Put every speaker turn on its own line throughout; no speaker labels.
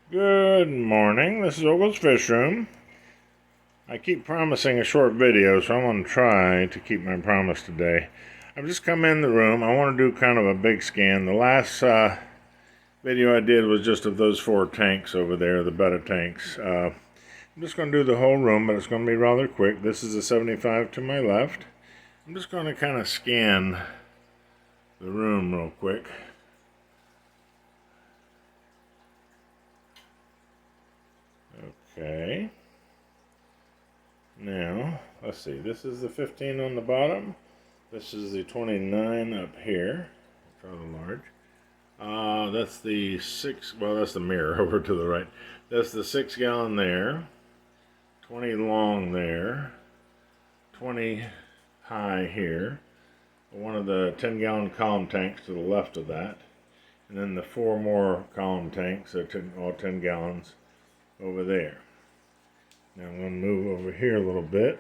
Good morning, this is Ogle's Fish Room. I keep promising a short video, so I'm going to try to keep my promise today. I've just come in the room. I want to do kind of a big scan. The last video I did was just of those 4 tanks over there, the Betta tanks. I'm just going to do the whole room, but it's going to be rather quick. This is a 75 to my left. I'm just going to kind of scan the room real quick. Okay. Now, let's see. This is the 15 on the bottom. This is the 29 up here. Rather large. That's the 6. Well, that's the mirror over to the right. That's the 6-gallon there. 20 long there. 20 high here. One of the 10-gallon column tanks to the left of that. And then the 4 more column tanks, all 10 gallons, over there. Now I'm going to move over here a little bit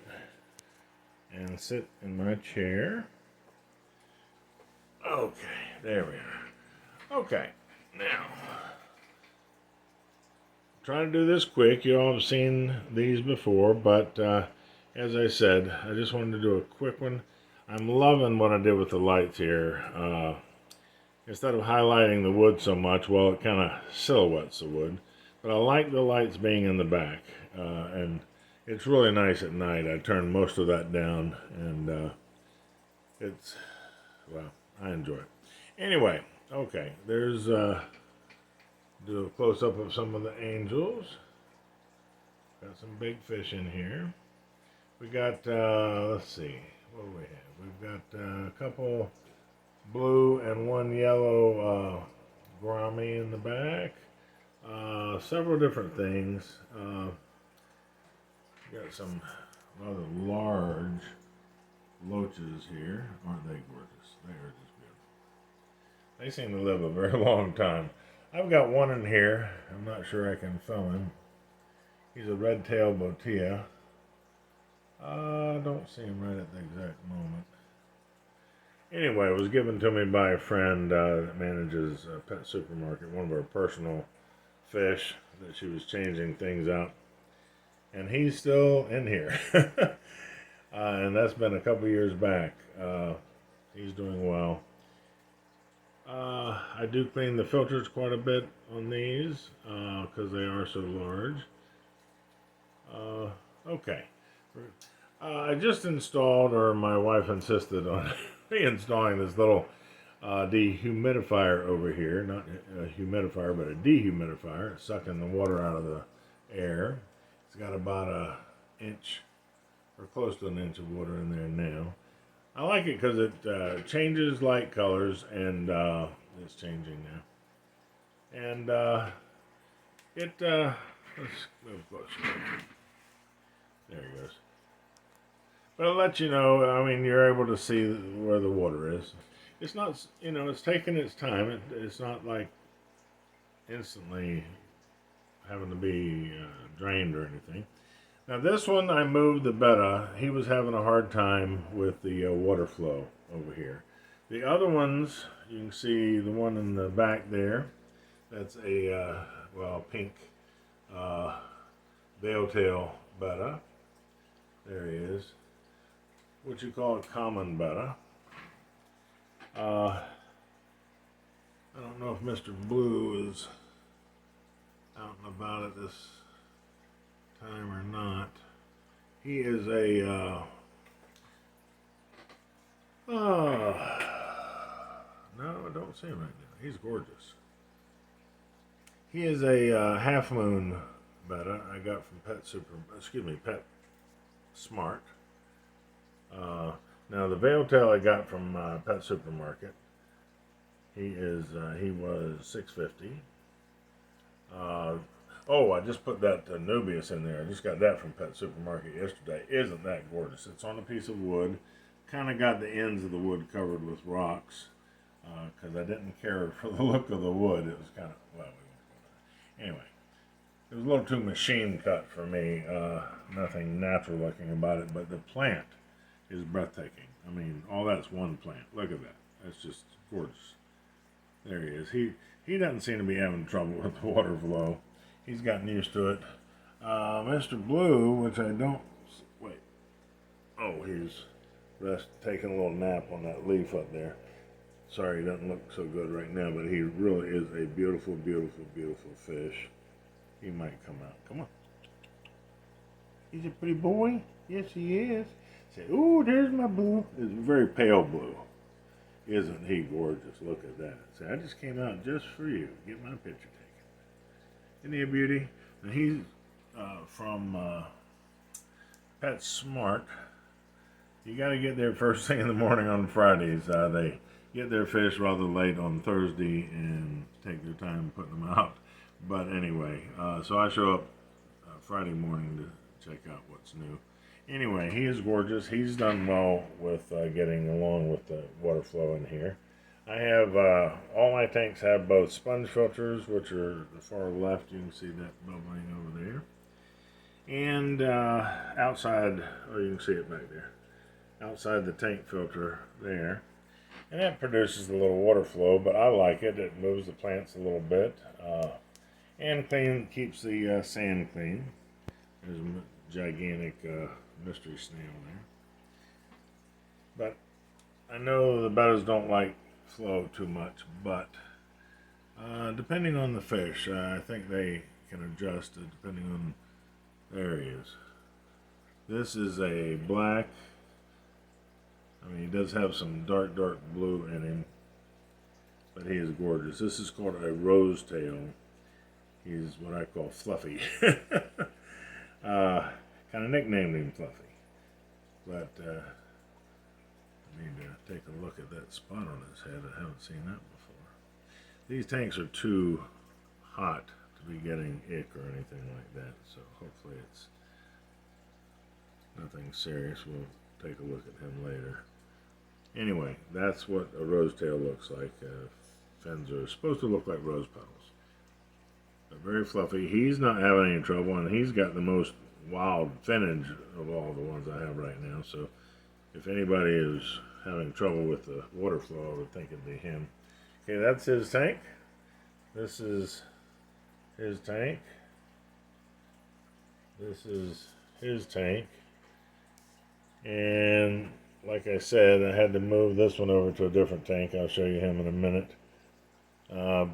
and sit in my chair. Okay, there we are. Okay, now, trying to do this quick. You all have seen these before, but as I said, I just wanted to do a quick one. I'm loving what I did with the lights here. Instead of highlighting the wood so much, well, it kind of silhouettes the wood. But I like the lights being in the back, and it's really nice at night. I turned most of that down, and well, I enjoy it. Anyway, okay, there's, do a close-up of some of the angels. Got some big fish in here. We got, let's see, what do we have? We've got a couple blue and 1 yellow gourami in the back. Several different things. Got some rather large loaches here. Aren't they gorgeous? They are just beautiful. They seem to live a very long time. I've got one in here. I'm not sure I can film him. He's a red-tailed bottia. I don't see him right at the exact moment. Anyway, it was given to me by a friend that manages a pet supermarket, one of our personal fish that she was changing things out, and he's still in here. And that's been a couple years back. He's doing well. I do clean the filters quite a bit on these because they are so large. Okay. I just installed, or my wife insisted on reinstalling this little dehumidifier over here. Not a humidifier, but a dehumidifier, sucking the water out of the air. It's got about an inch or close to an inch of water in there now. I like it because it changes light colors, and it's changing now. And let's move closer. There he goes. But it'll let you know, I mean, you're able to see where the water is. It's not, it's taking its time. It's not like instantly having to be drained or anything. Now this one, I moved the Betta. He was having a hard time with the water flow over here. The other ones, you can see the one in the back there. That's a, pink veil-tail Betta. There he is. What you call a common Betta. I don't know if Mr. Blue is out and about at this time or not. He is a no, I don't see him right now. He's gorgeous. He is a half moon Betta I got from Pet Smart. Now the veil-tail I got from Pet Supermarket. He was $6.50. I just put that Nubius in there. I just got that from Pet Supermarket yesterday. Isn't that gorgeous? It's on a piece of wood. Kind of got the ends of the wood covered with rocks because I didn't care for the look of the wood. It was kind of, we won't go there. Anyway, it was a little too machine cut for me. Nothing natural looking about it, but the plant is breathtaking. I mean, all that's one plant. Look at that. That's just gorgeous. There he is. He doesn't seem to be having trouble with the water flow. He's gotten used to it. Mr. Blue, which I don't, wait. Oh, he's taking a little nap on that leaf up there. Sorry, he doesn't look so good right now, but he really is a beautiful, beautiful, beautiful fish. He might come out. Come on. He's a pretty boy. Yes, he is. Say, ooh, there's my blue. It's very pale blue. Isn't he gorgeous? Look at that. Say, I just came out just for you. Get my picture taken. Isn't he a beauty? And he's from Pet Smart. You got to get there first thing in the morning on Fridays. They get their fish rather late on Thursday and take their time putting them out. But anyway, so I show up Friday morning to check out what's new. Anyway, he is gorgeous. He's done well with getting along with the water flow in here. I have, all my tanks have both sponge filters, which are the far left. You can see that bubbling over there. And outside, oh, you can see it back there. Outside the tank filter there. And that produces a little water flow, but I like it. It moves the plants a little bit. And keeps the sand clean. There's a gigantic mystery snail there. But I know the bettas don't like flow too much, but depending on the fish, I think they can adjust it depending on the areas. This is a black. I mean, he does have some dark blue in him, but he is gorgeous. This is called a rose tail. He's what I call Fluffy. Kind of nicknamed him Fluffy. But I need to take a look at that spot on his head. I haven't seen that before. These tanks are too hot to be getting ick or anything like that, so hopefully it's nothing serious. We'll take a look at him later. Anyway, that's what a rose tail looks like. Fins are supposed to look like rose petals. But very fluffy. He's not having any trouble, and he's got the most wild finnage of all the ones I have right now. So if anybody is having trouble with the water flow, I would think it'd be him. Okay, that's his tank. This is his tank. This is his tank. And like I said, I had to move this one over to a different tank. I'll show you him in a minute.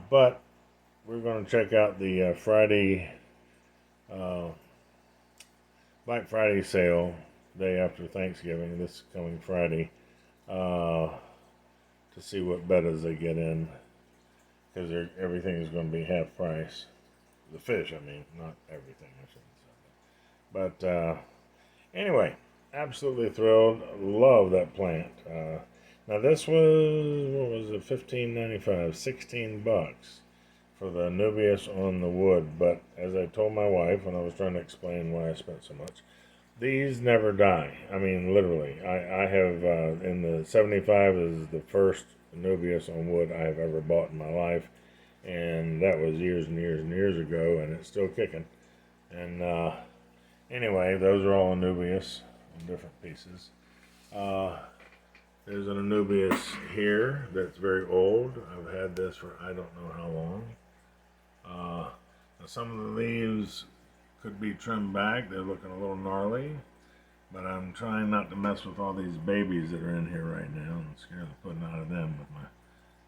But we're going to check out the Black Friday sale, day after Thanksgiving, this coming Friday, to see what bettas they get in, because everything is going to be half price. The fish, I mean, not everything, I shouldn't say that. But anyway, absolutely thrilled. Love that plant. Now this was, what was it, $15.95, $16 for the Nubius on the wood. But as I told my wife when I was trying to explain why I spent so much, these never die. I mean, literally. I have, in the 75 is the first Nubius on wood I have ever bought in my life. And that was years and years and years ago, and it's still kicking. And anyway, those are all Nubius in different pieces. There's an Anubias here that's very old. I've had this for I don't know how long. Now some of the leaves could be trimmed back. They're looking a little gnarly. But I'm trying not to mess with all these babies that are in here right now and scare the pudding out of them with my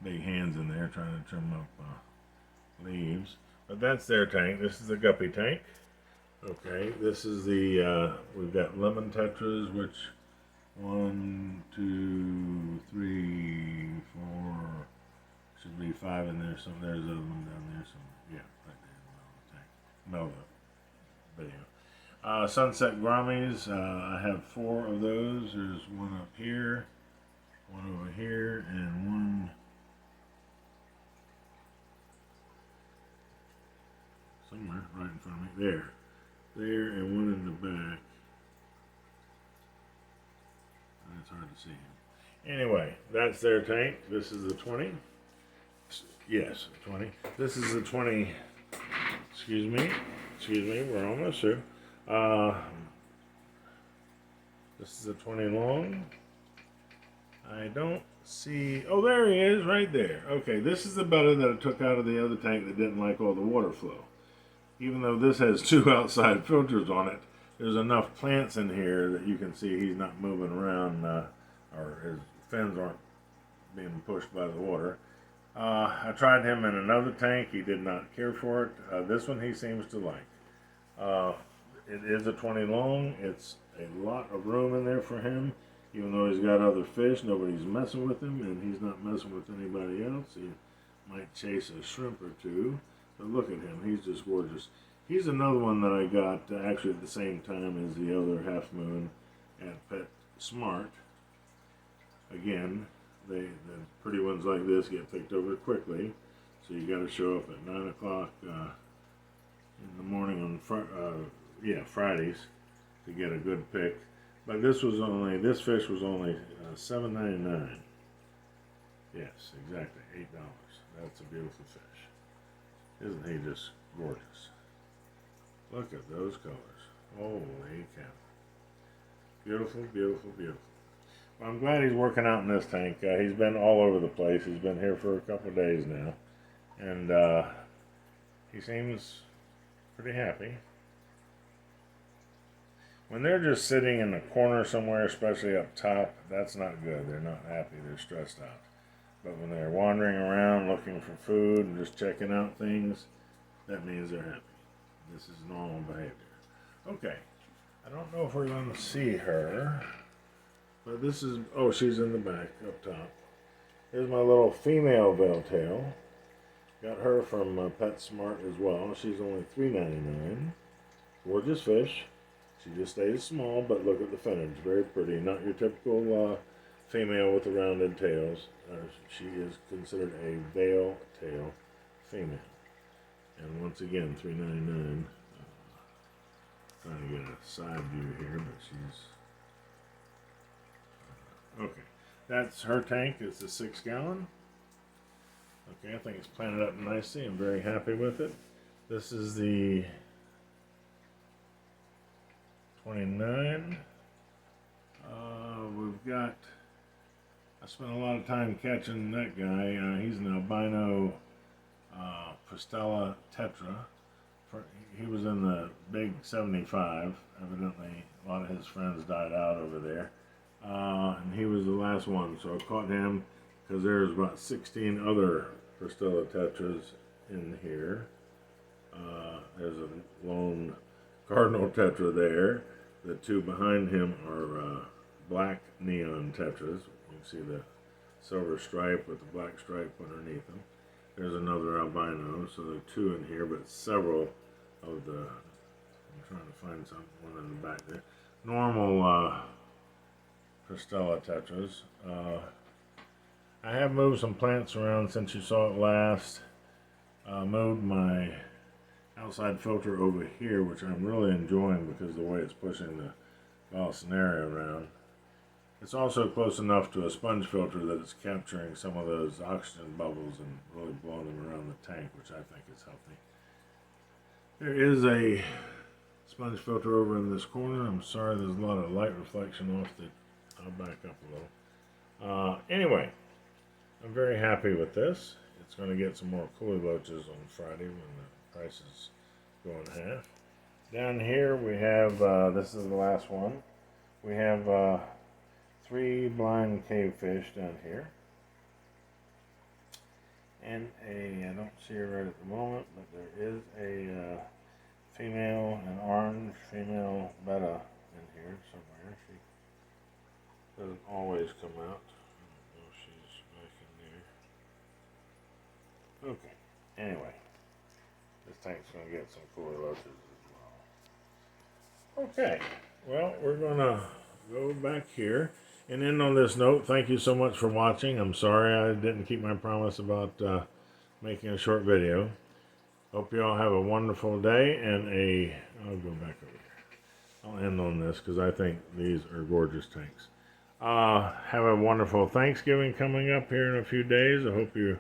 big hands in there trying to trim up leaves. But that's their tank. This is the Guppy tank. Okay, this is the, we've got lemon tetras, which 1, 2, 3, 4, should be 5 in there. There's another one down there. Yeah, right there in the middle of the tank. Middle of the video. Sunset Grommies, I have 4 of those. There's one up here, one over here, and one somewhere right in front of me. There, and one in the back. It's hard to see him. Anyway, that's their tank. This is the 20. Yes, 20. This is the 20. Excuse me, we're almost through. This is a 20 long. I don't see, oh, there he is, right there. Okay, this is the Betta that I took out of the other tank that didn't like all the water flow. even though this has 2 outside filters on it, there's enough plants in here that you can see he's not moving around, or his fins aren't being pushed by the water. I tried him in another tank. He did not care for it. This one he seems to like. It is a 20 long. It's a lot of room in there for him. Even though he's got other fish, nobody's messing with him, and he's not messing with anybody else. He might chase a shrimp or two. But look at him. He's just gorgeous. He's another one that I got actually at the same time as the other half moon at Pet Smart. Again, the pretty ones like this get picked over quickly, so you got to show up at 9 o'clock in the morning on Fridays to get a good pick. But this fish was only $7.99. Yes, exactly, $8. That's a beautiful fish. Isn't he just gorgeous? Look at those colors. Holy cow. Beautiful, beautiful, beautiful. Well, I'm glad he's working out in this tank. He's been all over the place. He's been here for a couple of days now. And he seems pretty happy. When they're just sitting in the corner somewhere, especially up top, that's not good. They're not happy. They're stressed out. But when they're wandering around looking for food and just checking out things, that means they're happy. This is normal behavior. Okay. I don't know if we're going to see her. But this is, oh, she's in the back up top. Here's my little female veiltail. Got her from PetSmart as well. She's only $3.99. Gorgeous fish. She just stays small, but look at the finnage. Very pretty. Not your typical female with the rounded tails. She is considered a veil tail female. And once again, $3.99. Trying to get a side view here, but she's... Okay, that's her tank. It's a 6-gallon. Okay, I think it's planted up nicely. I'm very happy with it. This is the 29. We've got, I spent a lot of time catching that guy. He's an albino Pastella Tetra. He was in the big 75. Evidently, a lot of his friends died out over there. And he was the last one, so I caught him because there's about 16 other Pastella Tetras in here. There's a lone Cardinal Tetra there. The 2 behind him are black neon Tetras. You can see the silver stripe with the black stripe underneath them. There's another albino, so there are 2 in here, but several of the, I'm trying to find one in the back there. Normal Pastella Tetras. I have moved some plants around since you saw it last. Moved my outside filter over here, which I'm really enjoying because of the way it's pushing the Valsinaria around. It's also close enough to a sponge filter that it's capturing some of those oxygen bubbles and really blowing them around the tank, which I think is healthy. There is a sponge filter over in this corner. I'm sorry, there's a lot of light reflection off the... I'll back up a little. Anyway, I'm very happy with this. It's going to get some more coolie loaches on Friday when the prices go in half. Down here we have, this is the last one. We have 3 blind cavefish down here. And I don't see her right at the moment, but there is a female, an orange female Betta in here somewhere. She doesn't always come out. I don't know if she's back in there. Okay. Anyway, this tank's going to get some cooler loaches as well. Okay. Well, we're going to go back here and end on this note. Thank you so much for watching. I'm sorry I didn't keep my promise about making a short video. Hope you all have a wonderful day and I'll go back over here. I'll end on this because I think these are gorgeous tanks. Have a wonderful Thanksgiving coming up here in a few days. I hope you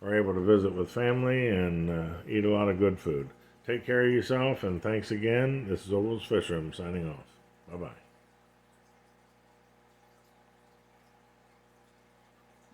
are able to visit with family and eat a lot of good food. Take care of yourself and thanks again. This is Oval's Fish Room signing off. Bye-bye.